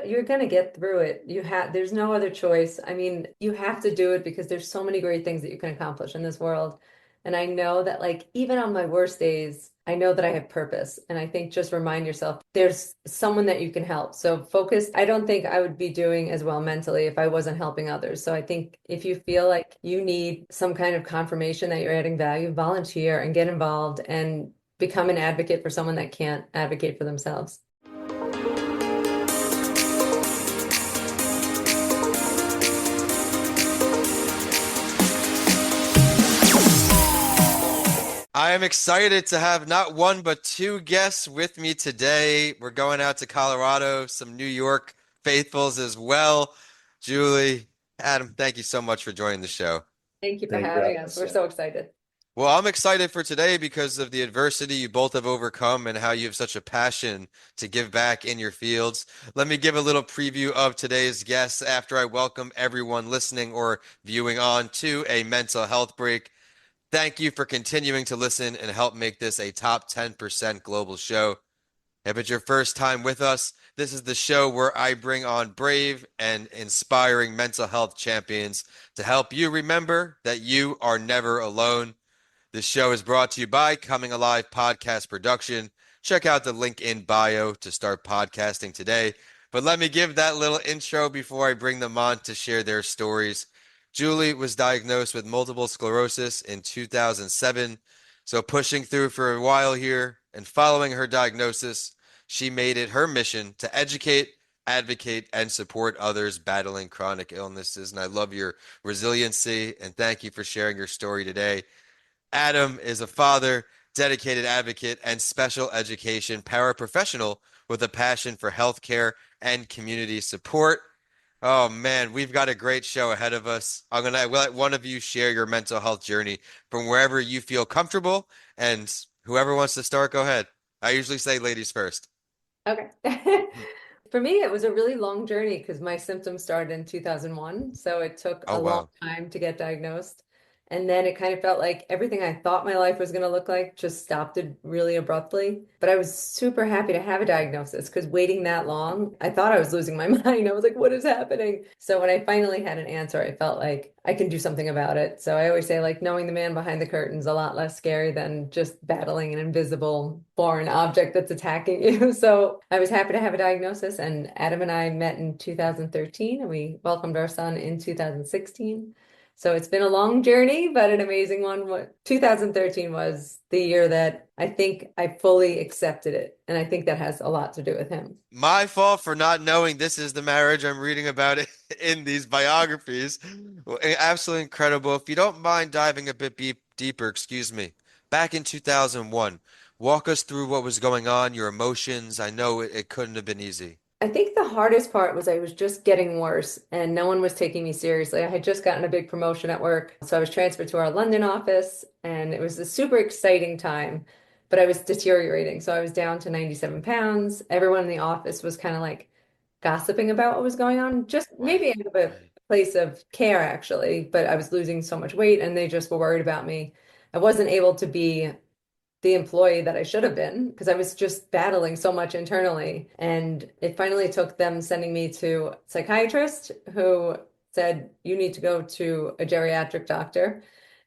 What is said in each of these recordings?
You're going to get through it. There's no other choice. I mean, you have to do it because there's so many great things that you can accomplish in this world. And I know that, like, even on my worst days, I know that I have purpose. And I think just remind yourself there's someone that you can help. So focus. I don't think I would be doing as well mentally if I wasn't helping others. So I think if you feel like you need some kind of confirmation that you're adding value, volunteer and get involved and become an advocate for someone that can't advocate for themselves. I am excited to have not one but two guests with me today. We're going out to Colorado, some New York faithfuls as well. Julie, Adam, thank you so much for joining the show. Thank you for Thank you for having having us. us, We're Sam. so excited. Well, I'm excited for today because of the adversity you both have overcome and how you have such a passion to give back in your fields. Let me give a little preview of today's guests after I welcome everyone listening or viewing on to a mental health break. Thank you for continuing to listen and help make this a top 10% global show. If it's your first time with us, this is the show where I bring on brave and inspiring mental health champions to help you remember that you are never alone. This show is brought to you by Coming Alive Podcast Production. Check out the link in bio to start podcasting today. But let me give that little intro before I bring them on to share their stories. Julie was diagnosed with multiple sclerosis in 2007. So, pushing through for a while here and following her diagnosis, she made it her mission to educate, advocate, and support others battling chronic illnesses. And I love your resiliency and thank you for sharing your story today. Adam is a father, dedicated advocate, and special education paraprofessional with a passion for healthcare and community support. Oh man, we've got a great show ahead of us. I'm gonna let one of you share your mental health journey from wherever you feel comfortable, and whoever wants to start, go ahead. I usually say ladies first. Okay. For me, it was a really long journey because my symptoms started in 2001. So it took Oh a long wow. time to get diagnosed. And then it kind of felt like everything I thought my life was going to look like just stopped it really abruptly. But I was super happy to have a diagnosis because waiting that long, I thought I was losing my mind. I was like, what is happening? So when I finally had an answer, I felt like I can do something about it. So I always say, like, knowing the man behind the curtain is a lot less scary than just battling an invisible foreign object that's attacking you. So I was happy to have a diagnosis, and Adam and I met in 2013, and we welcomed our son in 2016. So it's been a long journey, but an amazing one. 2013 was the year that I think I fully accepted it. And I think that has a lot to do with him. My fault for not knowing this is the marriage I'm reading about it in these biographies. Well, absolutely incredible. If you don't mind diving a bit deeper, excuse me. Back in 2001, walk us through what was going on, your emotions. I know it couldn't have been easy. I think the hardest part was I was just getting worse and no one was taking me seriously. I had just gotten a big promotion at work. So I was transferred to our London office and it was a super exciting time, but I was deteriorating. So I was down to 97 pounds. Everyone in the office was kind of like gossiping about what was going on, just Right, maybe out of a right. place of care, actually. But I was losing so much weight and they just were worried about me. I wasn't able to be the employee that I should have been because I was just battling so much internally. And it finally took them sending me to a psychiatrist who said, you need to go to a geriatric doctor,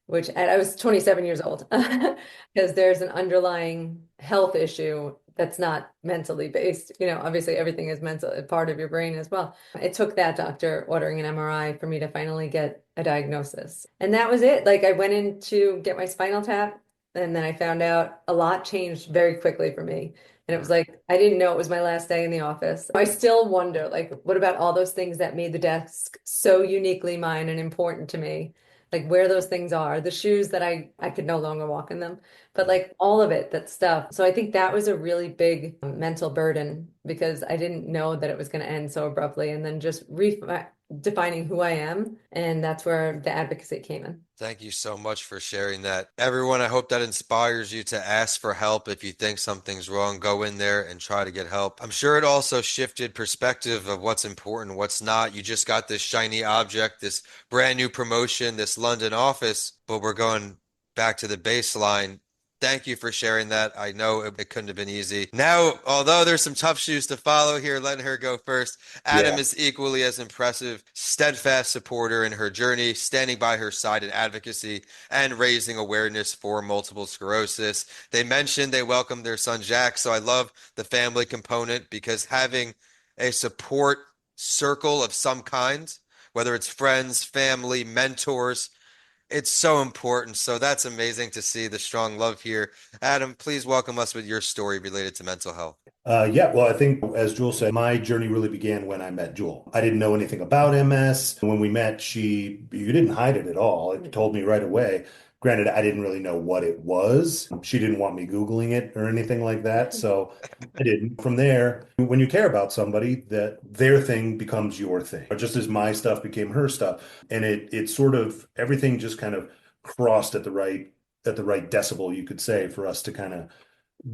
which and I was 27 years old because there's an underlying health issue that's not mentally based. You know, obviously everything is mental, a part of your brain as well. It took that doctor ordering an MRI for me to finally get a diagnosis. And that was it. Like I went in to get my spinal tap and then I found out a lot changed very quickly for me. And it was like, I didn't know it was my last day in the office. I still wonder, like, what about all those things that made the desk so uniquely mine and important to me? Like where those things are, the shoes that I could no longer walk in them, but like all of it, that stuff. So I think that was a really big mental burden because I didn't know that it was going to end so abruptly and then just redefining who I am. And that's where the advocacy came in. Thank you so much for sharing that. Everyone, I hope that inspires you to ask for help. If you think something's wrong, go in there and try to get help. I'm sure it also shifted perspective of what's important, what's not. You just got this shiny object, this brand new promotion, this London office, but we're going back to the baseline. Thank you for sharing that. I know it couldn't have been easy. Now, although there's some tough shoes to follow here, letting her go first, Adam Yeah. is equally as impressive, steadfast supporter in her journey, standing by her side in advocacy and raising awareness for multiple sclerosis. They mentioned they welcomed their son Jack, so I love the family component because having a support circle of some kind, whether it's friends, family, mentors, it's so important. So that's amazing to see the strong love here. Adam, please welcome us with your story related to mental health. Yeah, well, I think as Jewel said, my journey really began when I met Jewel. I didn't know anything about MS. When we met, you didn't hide it at all. It told me right away. Granted, I didn't really know what it was. She didn't want me Googling it or anything like that. So I didn't. From there, when you care about somebody, that their thing becomes your thing, just as my stuff became her stuff. And it sort of everything just kind of crossed at the right decibel, you could say, for us to kind of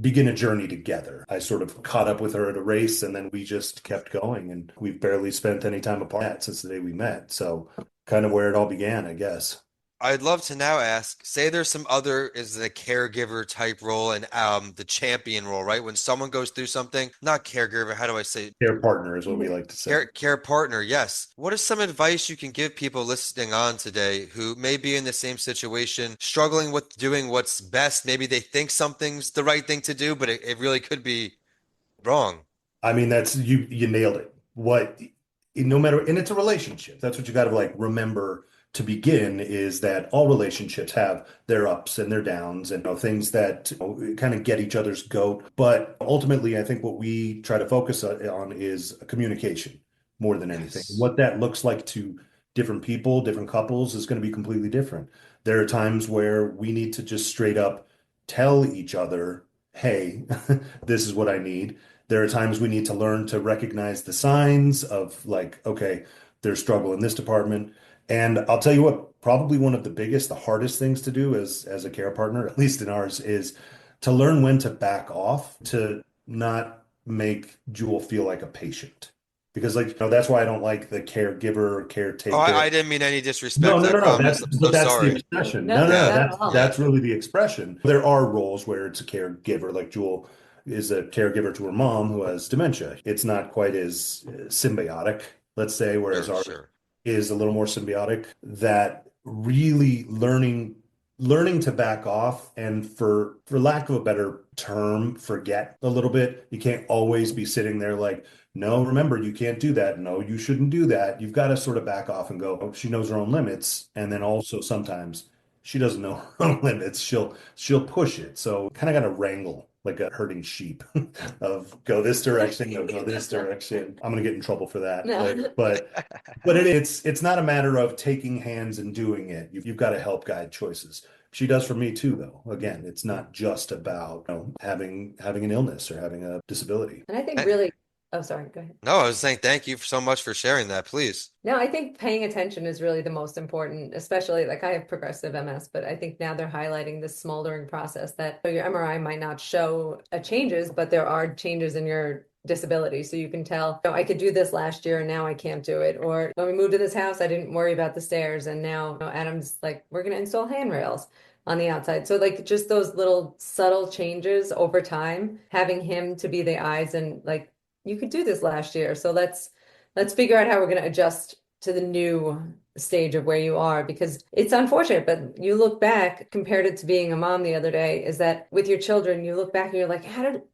begin a journey together. I sort of caught up with her at a race and then we just kept going and we've barely spent any time apart since the day we met. So kind of where it all began, I guess. I'd love to now ask, say there's some other is the caregiver type role and the champion role, right? When someone goes through something, not caregiver, how do I say? Care partner is what we Yeah. like to say. Care partner, yes. What is some advice you can give people listening on today who may be in the same situation, struggling with doing what's best? Maybe they think something's the right thing to do, but it really could be wrong. I mean, that's you nailed it. What no matter and it's a relationship. That's what you got to like remember to begin is that all relationships have their ups and their downs and things that kind of get each other's goat. But ultimately, I think what we try to focus on is communication more than anything. Yes. What that looks like to different people, different couples is going to be completely different. There are times where we need to just straight up tell each other, hey, this is what I need. There are times we need to learn to recognize the signs of like, okay, there's struggle in this department. And I'll tell you what, probably one of the biggest, the hardest things to do as a care partner, at least in ours, is to learn when to back off, to not make Jewel feel like a patient. Because like, that's why I don't like the caregiver, Oh, caretaker. I didn't mean any No, disrespect. no, I no, no. promise. I'm so That's the sorry. expression. No, No, no, no. Yeah, not at That's all. yeah. that's really the expression. There are roles where it's a caregiver, like Jewel is a caregiver to her mom who has dementia. It's not quite as symbiotic, let's say, whereas Sure, ours sure. is a little more symbiotic. That really learning to back off and for lack of a better term, forget a little bit. You can't always be sitting there like, no, remember, you can't do that. No, you shouldn't do that. You've got to sort of back off and go, oh, she knows her own limits. And then also sometimes she doesn't know her own limits. She'll push it. So kind of got to wrangle like a herding sheep of go this direction, no, go this direction. I'm gonna get in trouble for that No. later. But it's not a matter of taking hands and doing it. You've got to help guide choices. She does for me too, though. Again, it's not just about having an illness or having a disability. And I think Eh, really, oh, sorry, go ahead. No, I was saying thank you so much for sharing that, please. No, I think paying attention is really the most important, especially like I have progressive MS, but I think now they're highlighting this smoldering process that your MRI might not show changes, but there are changes in your disability. So you can tell, oh, I could do this last year and now I can't do it. Or when we moved to this house, I didn't worry about the stairs. And now, Adam's like, we're going to install handrails on the outside. So like just those little subtle changes over time, having him to be the eyes and like, you could do this last year. So let's figure out how we're going to adjust to the new stage of where you are because it's unfortunate, but you look back compared it to being a mom the other day, is that with your children, you look back and you're like,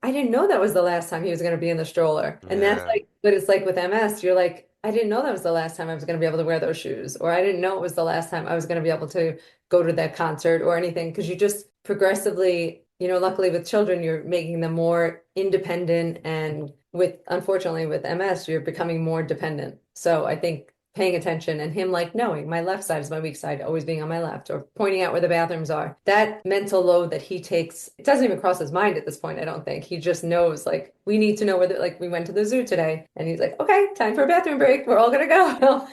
I didn't know that was the last time he was going to be in the stroller. And that's Yeah. like, but it's like with MS, you're like, I didn't know that was the last time I was going to be able to wear those shoes, or I didn't know it was the last time I was going to be able to go to that concert or anything. Because you just progressively, luckily with children, you're making them more independent and unfortunately with MS, you're becoming more dependent. So I think paying attention and him like knowing my left side is my weak side, always being on my left or pointing out where the bathrooms are. That mental load that he takes, it doesn't even cross his mind at this point, I don't think. He just knows like we need to know like we went to the zoo today and he's like, okay, time for a bathroom break. We're all gonna go.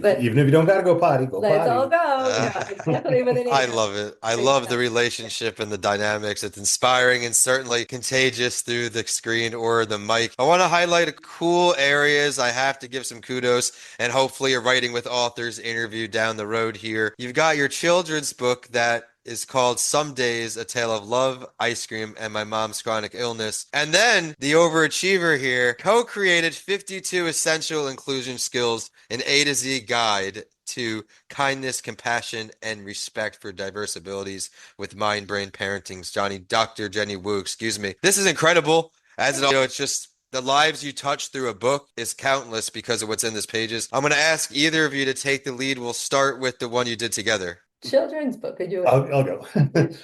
But Even if you don't got to go let's all potty. go. Uh, It's definitely within I 8 hours. love it. I Makes love the sense. relationship and the dynamics. It's inspiring and certainly contagious through the screen or the mic. I want to highlight a cool areas. I have to give some kudos and hopefully a writing with authors interview down the road here. You've got your children's book that is called Some Days, A Tale of Love, Ice Cream, and My Mom's Chronic Illness. And then the overachiever here co-created 52 essential inclusion skills, an A to Z guide to kindness, compassion, and respect for diverse abilities with Mind Brain Parenting's Dr. Jenny Wu, excuse me. This is incredible. As it all, it's just the lives you touch through a book is countless because of what's in this pages. I'm going to ask either of you to take the lead. We'll start with the one you did together. Children's book, could you? I'll go.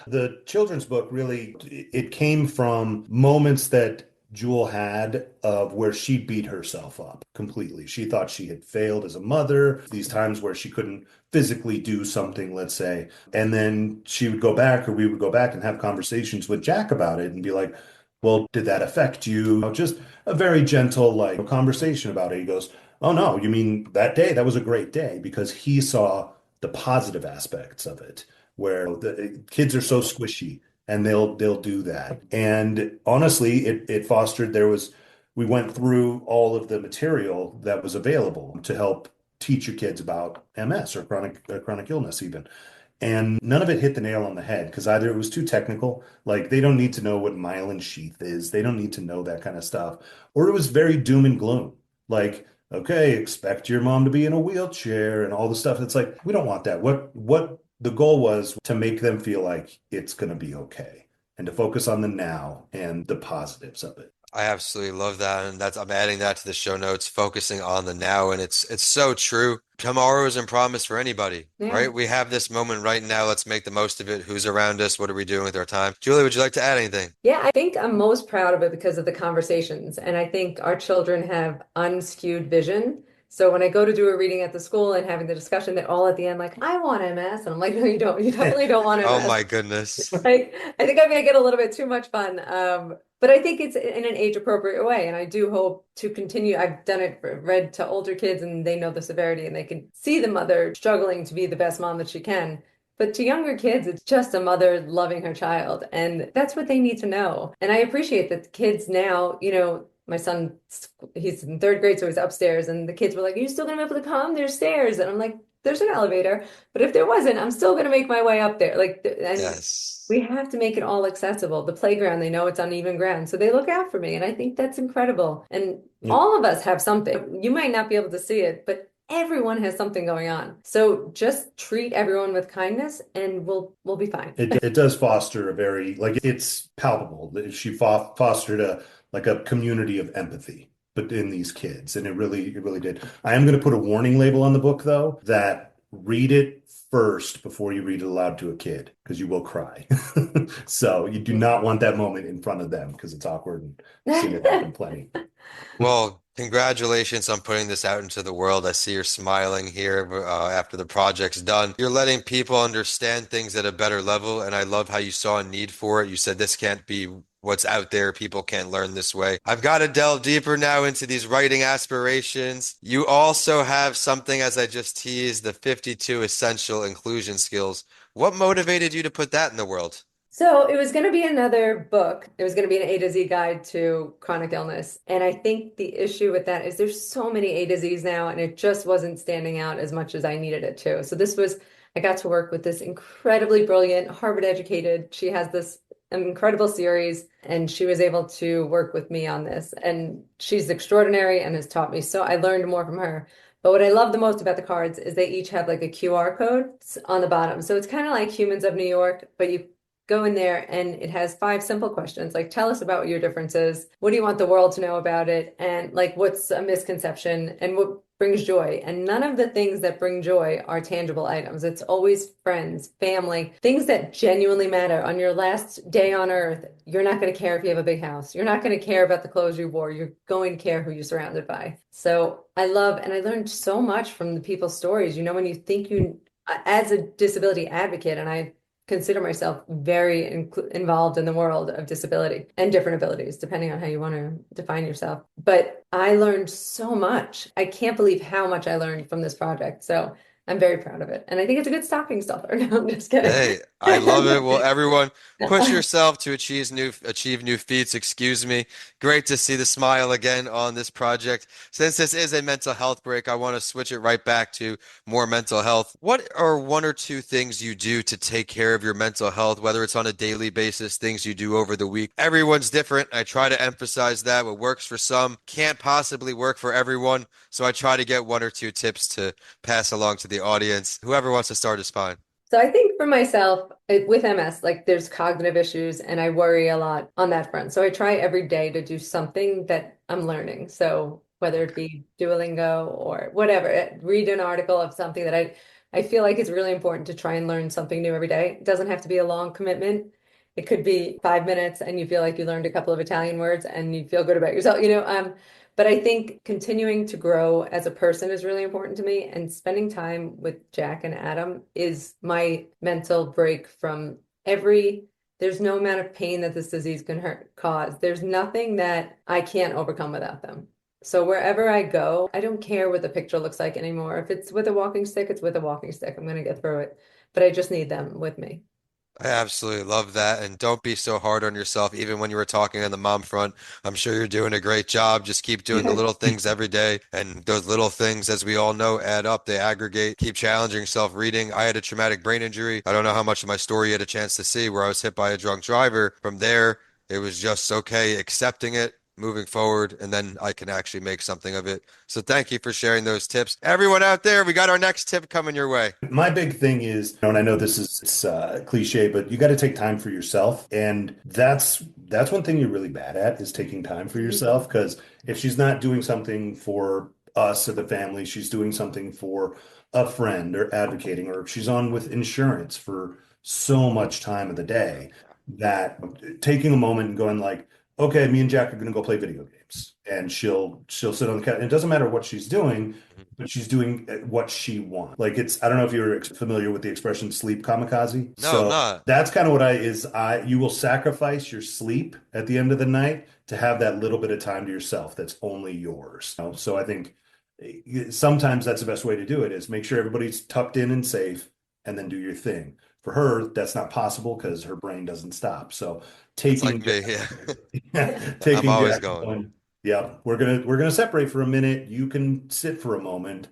The children's book really, it came from moments that Jewel had of where she beat herself up completely. She thought she had failed as a mother, these times where she couldn't physically do something, let's say. And then she would go back, or we would go back and have conversations with Jack about it and be like, well, did that affect you? Just a very gentle, like, conversation about it. He goes, oh no, you mean that day? That was a great day, because he saw the positive aspects of it, where the kids are so squishy and they'll do that. And honestly, it fostered, we went through all of the material that was available to help teach your kids about MS or chronic illness even. And none of it hit the nail on the head, because either it was too technical, like they don't need to know what myelin sheath is, they don't need to know that kind of stuff, or it was very doom and gloom. Like, okay, expect your mom to be in a wheelchair and all the stuff. It's like, we don't want that. What the goal was to make them feel like it's going to be okay, and to focus on the now and the positives of it. I absolutely love that, and I'm adding that to the show notes, focusing on the now, and it's so true. Tomorrow isn't promised for anybody, Yeah. right? We have this moment right now. Let's make the most of it. Who's around us? What are we doing with our time? Julie, would you like to add anything? Yeah, I think I'm most proud of it because of the conversations. And I think our children have unskewed vision. So when I go to do a reading at the school and having the discussion, they're all at the end like, I want MS. And I'm like, no, you don't. You definitely don't want Oh MS. my goodness. Like, I think I'm going to get a little bit too much fun. But I think it's in an age appropriate way. And I do hope to continue. I've done it, read to older kids, and they know the severity and they can see the mother struggling to be the best mom that she can. But to younger kids, it's just a mother loving her child. And that's what they need to know. And I appreciate that the kids now, my son, he's in third grade, so he's upstairs, and the kids were like, are you still gonna be able to come? There's stairs. And I'm like, there's an elevator. But if there wasn't, I'm still gonna make my way up there. And Yes. we have to make it all accessible. The playground, they know it's uneven ground. So they look out for me. And I think that's incredible. And all of us have something. You might not be able to see it, but everyone has something going on. So just treat everyone with kindness and we'll be fine. It does foster a very, like, it's palpable that she fostered a community of empathy, but in these kids, and it really did. I am going to put a warning label on the book, though, that read it first before you read it aloud to a kid, because you will cry. So you do not want that moment in front of them, because it's awkward, and I've seen it happen plenty. Well, congratulations on putting this out into the world. I see you're smiling here after the project's done. You're letting people understand things at a better level, and I love how you saw a need for it. You said this can't be what's out there. People can't learn this way. I've got to delve deeper now into these writing aspirations. You also have something, as I just teased, the 52 essential inclusion skills. What motivated you to put that in the world? So it was going to be another book. It was going to be an A to Z guide to chronic illness. And I think the issue with that is there's so many A to Zs now, and it just wasn't standing out as much as I needed it to. So I got to work with this incredibly brilliant, Harvard educated. She has this incredible series, and she was able to work with me on this. And she's extraordinary and has taught me. So I learned more from her. But what I love the most about the cards is they each have like a QR code on the bottom. So it's kind of like Humans of New York, but you go in there and it has 5 simple questions like, tell us about your differences, what do you want the world to know about it, and like, what's a misconception and what brings joy. And none of the things that bring joy are tangible items. It's always friends, family, things that genuinely matter. On your last day on earth, you're not going to care if you have a big house, you're not going to care about the clothes you wore, you're going to care who you're surrounded by. So I love, and I learned so much from the people's stories. When you think as a disability advocate, and I consider myself very involved in the world of disability and different abilities, depending on how you want to define yourself. But I learned so much. I can't believe how much I learned from this project. So I'm very proud of it. And I think it's a good stocking stuffer. No, I'm just kidding. Hey, I love it. Well, everyone, push yourself to achieve new feats. Excuse me. Great to see the smile again on this project. Since this is a mental health break, I want to switch it right back to more mental health. What are one or two things you do to take care of your mental health, whether it's on a daily basis, things you do over the week? Everyone's different. I try to emphasize that. What works for some can't possibly work for everyone. So I try to get one or two tips to pass along to the audience. Whoever wants to start is fine. So I think for myself, with MS, like there's cognitive issues and I worry a lot on that front. So I try every day to do something that I'm learning. So whether it be Duolingo or whatever, read an article of something that I feel like it's really important to try and learn something new every day. It doesn't have to be a long commitment. It could be 5 minutes and you feel like you learned a couple of Italian words and you feel good about yourself, but I think continuing to grow as a person is really important to me, and spending time with Jack and Adam is my mental break from every, there's no amount of pain that this disease can cause. There's nothing that I can't overcome without them. So wherever I go, I don't care what the picture looks like anymore. If it's with a walking stick, it's with a walking stick. I'm going to get through it. But I just need them with me. I absolutely love that. And don't be so hard on yourself. Even when you were talking on the mom front, I'm sure you're doing a great job. Just keep doing the little things every day. And those little things, as we all know, add up, they aggregate. Keep challenging yourself reading. I had a traumatic brain injury. I don't know how much of my story you had a chance to see where I was hit by a drunk driver. From there, it was just okay, accepting it, moving forward, and then I can actually make something of it. So thank you for sharing those tips. Everyone out there, we got our next tip coming your way. My big thing is, and I know this is it's cliche, but you got to take time for yourself, and that's one thing you're really bad at is taking time for yourself. Because if she's not doing something for us or the family, she's doing something for a friend or advocating, or if she's on with insurance for so much time of the day that taking a moment and going like, okay, me and Jack are going to go play video games, and she'll sit on the couch. And it doesn't matter what she's doing, but she's doing what she wants. Like it's, I don't know if you're familiar with the expression sleep kamikaze. No, I'm So not. that's kind of what you will sacrifice your sleep at the end of the night to have that little bit of time to yourself that's only yours. So I think sometimes that's the best way to do it is make sure everybody's tucked in and safe and then do your thing. For her, that's not possible because her brain doesn't stop. So That's like taking me. Yeah. I'm taking always Jack going. going, yeah, we're gonna separate for a minute. You can sit for a moment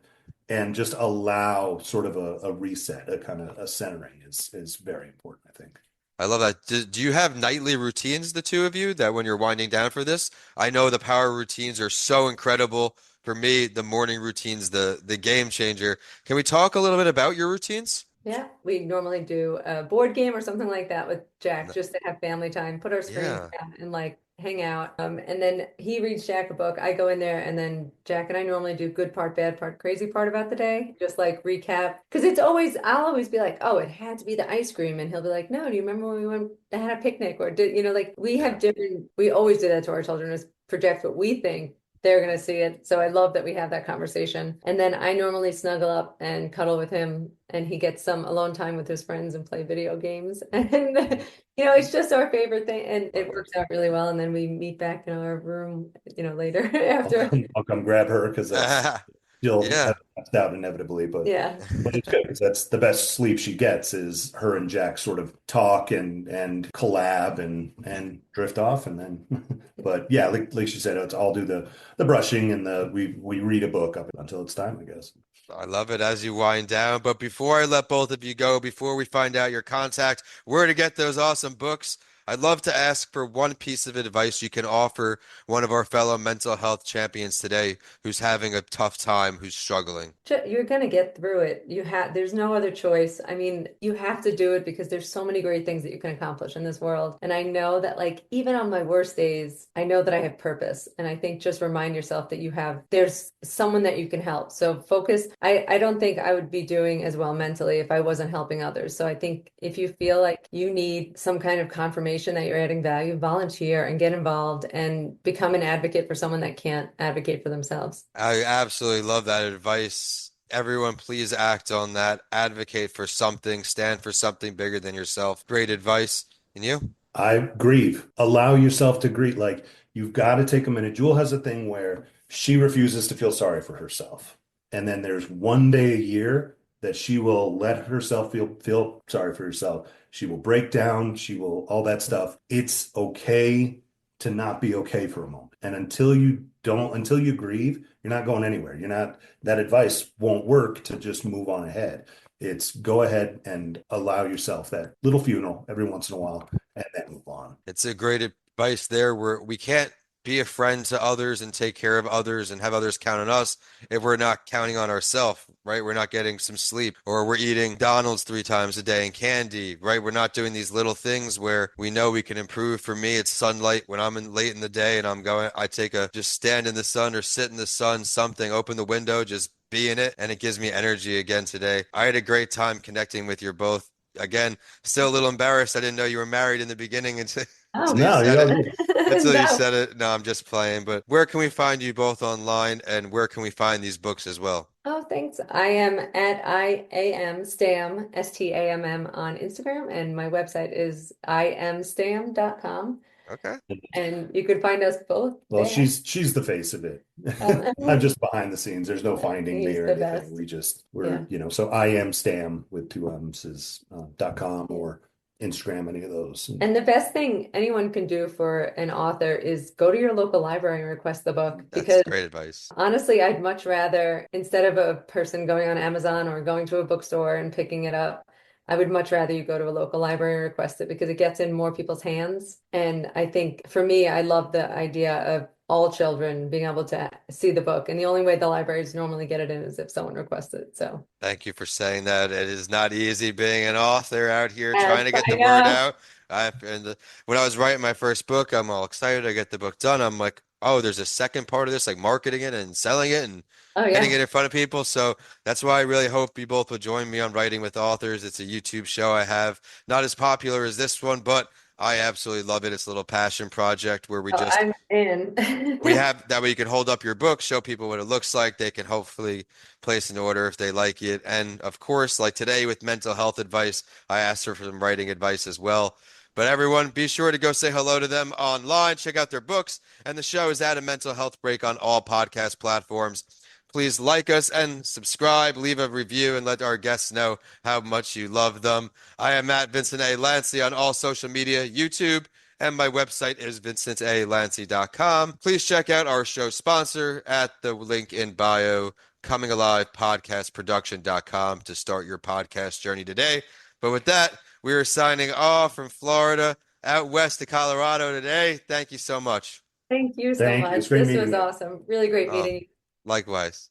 and just allow sort of a reset, a kind of a centering is very important, I think. I love that. Do you have nightly routines, the two of you, that when you're winding down for this? I know the power routines are so incredible. For me, the morning routine's the game changer. Can we talk a little bit about your routines? Yeah, we normally do a board game or something like that with Jack N- just to have family time, put our screens Yeah. down and like hang out. And then he reads Jack a book. I go in there and then Jack and I normally do good part, bad part, crazy part about the day, just like recap. Because I'll always be like, oh, it had to be the ice cream. And he'll be like, no, do you remember when we went, had a picnic or did, like we have Yeah. different, we always do that to our children is project what we think they're going to see it. So I love that we have that conversation. And then I normally snuggle up and cuddle with him, and he gets some alone time with his friends and play video games. And, it's just our favorite thing. And it works out really well. And then we meet back in our room, later I'll after. come grab her because that's she'll Yeah. have passed out inevitably, Yeah. but it's good because that's the best sleep she gets is her and Jack sort of talk and collab and drift off and then but yeah, like she said, it's all do the brushing and we read a book up until it's time, I guess. I love it as you wind down. But before I let both of you go, before we find out your contact, where to get those awesome books, I'd love to ask for one piece of advice you can offer one of our fellow mental health champions today who's having a tough time, who's struggling. You're gonna get through it. There's no other choice. I mean, you have to do it because there's so many great things that you can accomplish in this world. And I know that like even on my worst days, I know that I have purpose. And I think just remind yourself that there's someone that you can help. So focus. I don't think I would be doing as well mentally if I wasn't helping others. So I think if you feel like you need some kind of confirmation that you're adding value, volunteer and get involved and become an advocate for someone that can't advocate for themselves. I absolutely love that advice. Everyone, please act on that. Advocate for something, stand for something bigger than yourself. Great advice. And you? I grieve. Allow yourself to grieve. Like you've got to take a minute. Jewel has a thing where she refuses to feel sorry for herself. And then there's one day a year that she will let herself feel sorry for herself. She will break down, she will all that stuff. It's okay to not be okay for a moment. And until you grieve, you're not going anywhere. You're not that advice won't work to just move on ahead. It's go ahead and allow yourself that little funeral every once in a while and then move on. It's a great advice there where we can't be a friend to others and take care of others and have others count on us if we're not counting on ourselves, right? We're not getting some sleep or we're eating McDonald's 3 times a day and candy, right? We're not doing these little things where we know we can improve. For me, it's sunlight when I'm in late in the day and I take a just stand in the sun or sit in the sun, something, open the window, just be in it, and it gives me energy again today. I had a great time connecting with you both. Again, still a little embarrassed. I didn't know you were married in the beginning until Oh, until you No, said you're all it. good. Until you no. said it. No, I'm just playing. But where can we find you both online and where can we find these books as well? Oh, thanks. I am Stam, Stamm on Instagram, and my website is imstam.com. Okay. And you can find us both Well, there. she's the face of it. I'm Um, just behind the scenes. There's no finding me he's or the anything. best. We're, Yeah. so I am Stam with two M's is .com or Instagram, any of those. And the best thing anyone can do for an author is go to your local library and request the book That's because great advice. honestly, I'd much rather, instead of a person going on Amazon or going to a bookstore and picking it up, I would much rather you go to a local library and request it because it gets in more people's hands. And I think for me, I love the idea of all children being able to see the book. And the only way the libraries normally get it in is if someone requests it. So, Thank you for saying that. It is not easy being an author out here yes, trying to get I the word know. out. When I was writing my first book, I'm all excited. I get the book done. I'm like, oh, there's a second part of this, like marketing it and selling it and Oh, getting yeah. it in front of people. So that's why I really hope you both will join me on Writing with Authors. It's a YouTube show I have, not as popular as this one, but I absolutely love it. It's a little passion project where Oh, I'm in. we have that way you can hold up your book, show people what it looks like. They can hopefully place an order if they like it. And of course, like today with mental health advice, I asked her for some writing advice as well. But everyone, be sure to go say hello to them online, check out their books, and the show is at a mental health break on all podcast platforms. Please like us and subscribe, leave a review, and let our guests know how much you love them. I am Matt Vincent A. Lancey on all social media, YouTube, and my website is vincentalancy.com. Please check out our show sponsor at the link in bio, Coming Alive Podcastproduction.com to start your podcast journey today. But with that, we are signing off from Florida out west to Colorado today. Thank you so much. Thank you so Thank you. much. It's great This meeting was you. awesome. Really great Uh, meeting you. Likewise.